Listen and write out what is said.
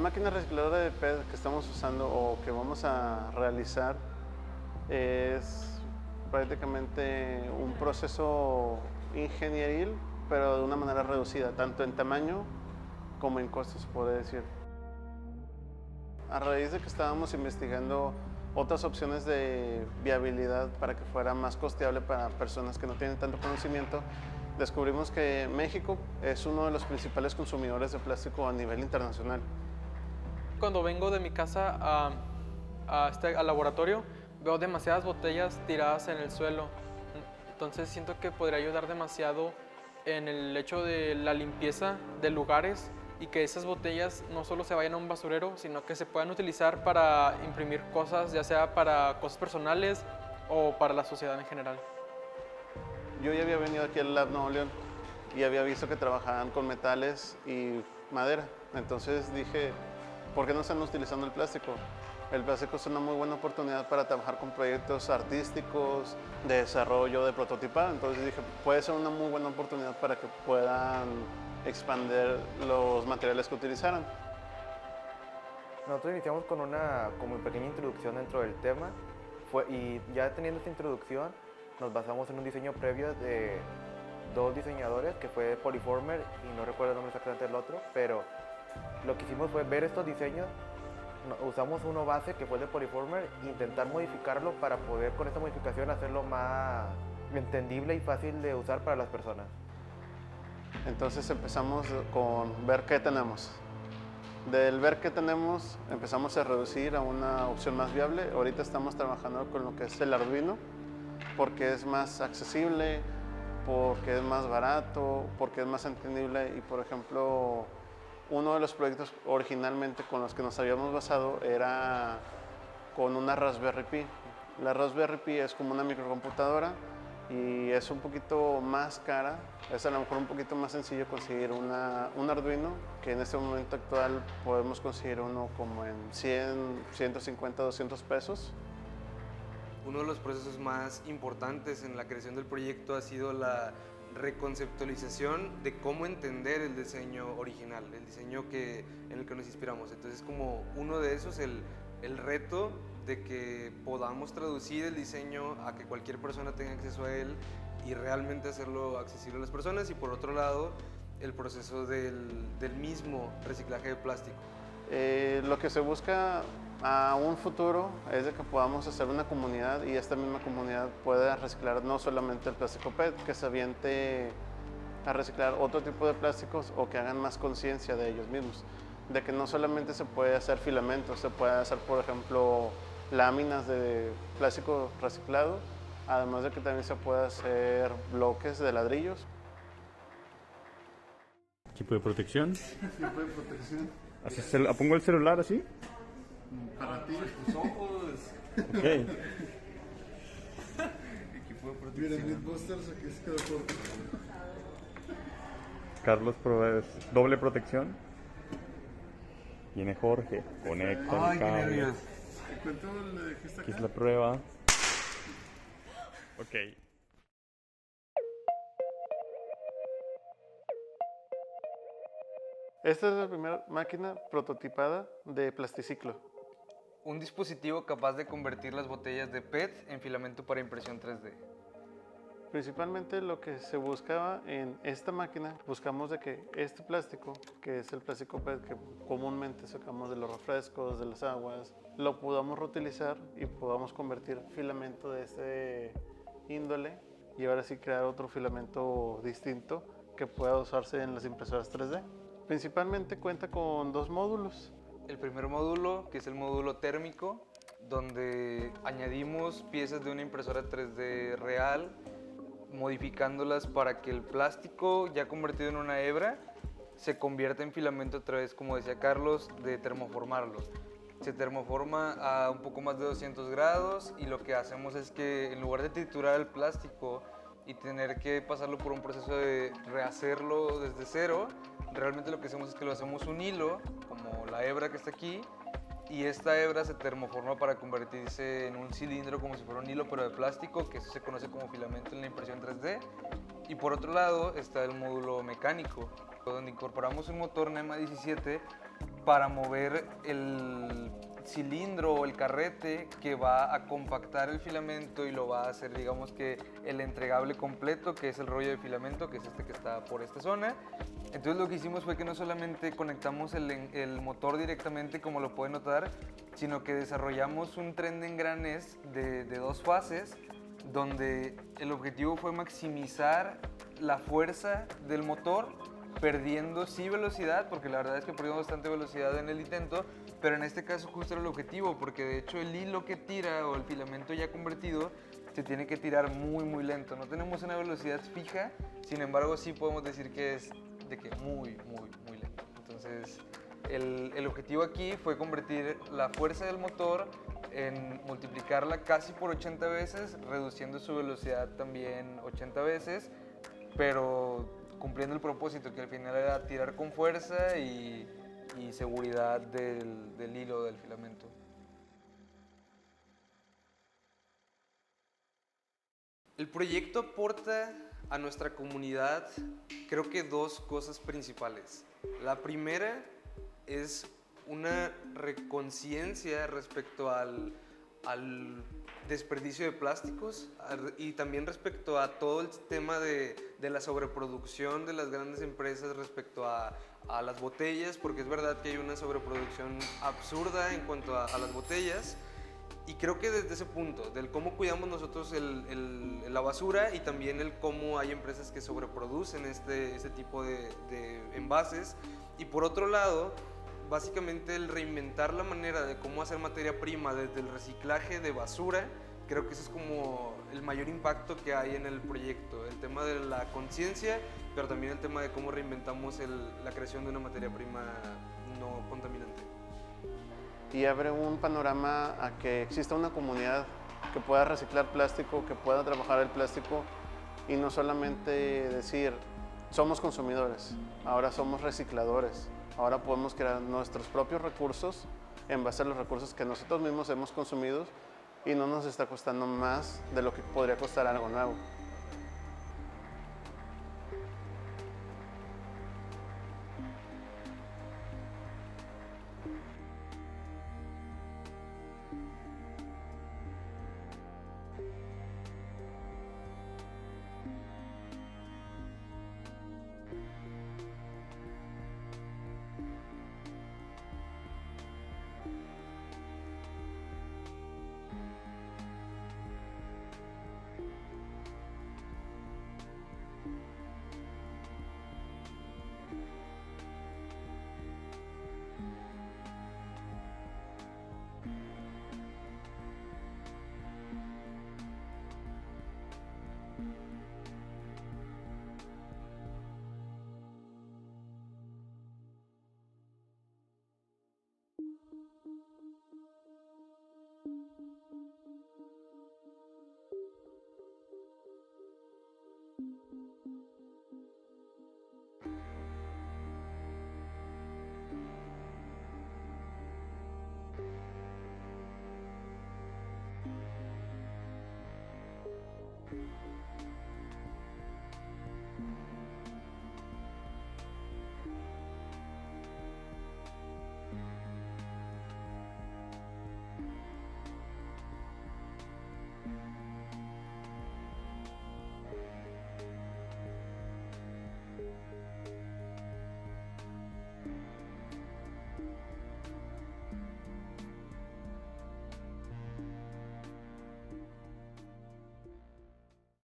máquina recicladora de PET que estamos usando o que vamos a realizar es prácticamente un proceso ingenieril, pero de una manera reducida, tanto en tamaño como en costos, se puede decir. A raíz de que estábamos investigando otras opciones de viabilidad para que fuera más costeable para personas que no tienen tanto conocimiento, descubrimos que México es uno de los principales consumidores de plástico a nivel internacional. Cuando vengo de mi casa al laboratorio, veo demasiadas botellas tiradas en el suelo. Entonces siento que podría ayudar demasiado en el hecho de la limpieza de lugares y que esas botellas no solo se vayan a un basurero, sino que se puedan utilizar para imprimir cosas, ya sea para cosas personales o para la sociedad en general. Yo ya había venido aquí al Lab Nuevo León y había visto que trabajaban con metales y madera. Entonces dije, ¿por qué no están utilizando el plástico? El plástico es una muy buena oportunidad para trabajar con proyectos artísticos, de desarrollo, de prototipado. Entonces dije, puede ser una muy buena oportunidad para que puedan expandir los materiales que utilizaran. Nosotros iniciamos con una como pequeña introducción dentro del tema y ya teniendo esta introducción nos basamos en un diseño previo de dos diseñadores que fue Polyformer y no recuerdo el nombre exactamente del otro, pero lo que hicimos fue ver estos diseños, usamos uno base que fue el de Polyformer e intentar modificarlo para poder con esta modificación hacerlo más entendible y fácil de usar para las personas. Entonces empezamos con ver qué tenemos. Del ver qué tenemos empezamos a reducir a una opción más viable. Ahorita estamos trabajando con lo que es el Arduino porque es más accesible, porque es más barato, porque es más entendible y por ejemplo uno de los proyectos originalmente con los que nos habíamos basado era con una Raspberry Pi. La Raspberry Pi es como una microcomputadora y es un poquito más cara, es a lo mejor un poquito más sencillo conseguir un Arduino, que en este momento actual podemos conseguir uno como en 100, 150, 200 pesos. Uno de los procesos más importantes en la creación del proyecto ha sido la reconceptualización de cómo entender el diseño original, el diseño en el que nos inspiramos. Entonces, como uno de esos, el reto de que podamos traducir el diseño a que cualquier persona tenga acceso a él y realmente hacerlo accesible a las personas, y por otro lado, el proceso del mismo reciclaje de plástico. Lo que se busca a un futuro es de que podamos hacer una comunidad y esta misma comunidad pueda reciclar no solamente el plástico PET, que se aviente a reciclar otro tipo de plásticos o que hagan más conciencia de ellos mismos, de que no solamente se puede hacer filamentos, se puede hacer por ejemplo láminas de plástico reciclado, además de que también se puede hacer bloques de ladrillos. Equipo de protección. Tipo de protección. ¿Pongo el celular así? Para ti. Tus ojos. Ok. Equipo de protección. Mira, Mythbusters aquí se quedó corto. Carlos provee doble protección. Viene Jorge. Conecta el Ay, qué cable. nervios. ¿Cuánto le dijiste Aquí acá? es la prueba. Ok. Esta es la primera máquina prototipada de plasticiclo. Un dispositivo capaz de convertir las botellas de PET en filamento para impresión 3D. Principalmente lo que se buscaba en esta máquina, buscamos de que este plástico, que es el plástico PET que comúnmente sacamos de los refrescos, de las aguas, lo podamos reutilizar y podamos convertir filamento de este índole y ahora sí crear otro filamento distinto que pueda usarse en las impresoras 3D. Principalmente cuenta con dos módulos. El primer módulo, que es el módulo térmico, donde añadimos piezas de una impresora 3D real, modificándolas para que el plástico ya convertido en una hebra se convierta en filamento a través, como decía Carlos, de termoformarlo. Se termoforma a un poco más de 200 grados y lo que hacemos es que en lugar de triturar el plástico y tener que pasarlo por un proceso de rehacerlo desde cero, realmente lo que hacemos es que lo hacemos un hilo, como la hebra que está aquí, y esta hebra se termoforma para convertirse en un cilindro como si fuera un hilo pero de plástico, que eso se conoce como filamento en la impresión 3D. Y por otro lado está el módulo mecánico, donde incorporamos un motor NEMA 17 para mover el cilindro o el carrete que va a compactar el filamento y lo va a hacer, digamos que el entregable completo, que es el rollo de filamento, que es este que está por esta zona. Entonces lo que hicimos fue que no solamente conectamos el motor directamente, como lo pueden notar, sino que desarrollamos un tren de engranes de 2 fases, donde el objetivo fue maximizar la fuerza del motor, perdiendo sí velocidad, porque la verdad es que perdimos bastante velocidad en el intento, pero en este caso justo era el objetivo, porque de hecho el hilo que tira o el filamento ya convertido se tiene que tirar muy lento. No tenemos una velocidad fija, sin embargo sí podemos decir que es de que muy lento. Entonces el objetivo aquí fue convertir la fuerza del motor en multiplicarla casi por 80 veces, reduciendo su velocidad también 80 veces, pero cumpliendo el propósito, que al final era tirar con fuerza y seguridad del hilo, del filamento. El proyecto aporta a nuestra comunidad, creo que 2 cosas principales. La primera es una reconciencia respecto al desperdicio de plásticos y también respecto a todo el tema de la sobreproducción de las grandes empresas respecto a las botellas, porque es verdad que hay una sobreproducción absurda en cuanto a las botellas. Y creo que desde ese punto, del cómo cuidamos nosotros la basura y también el cómo hay empresas que sobreproducen este tipo de envases. Y por otro lado, básicamente el reinventar la manera de cómo hacer materia prima desde el reciclaje de basura, creo que ese es como el mayor impacto que hay en el proyecto. El tema de la conciencia, pero también el tema de cómo reinventamos la creación de una materia prima no contaminante. Y abre un panorama a que exista una comunidad que pueda reciclar plástico, que pueda trabajar el plástico y no solamente decir somos consumidores, ahora somos recicladores, ahora podemos crear nuestros propios recursos en base a los recursos que nosotros mismos hemos consumido y no nos está costando más de lo que podría costar algo nuevo.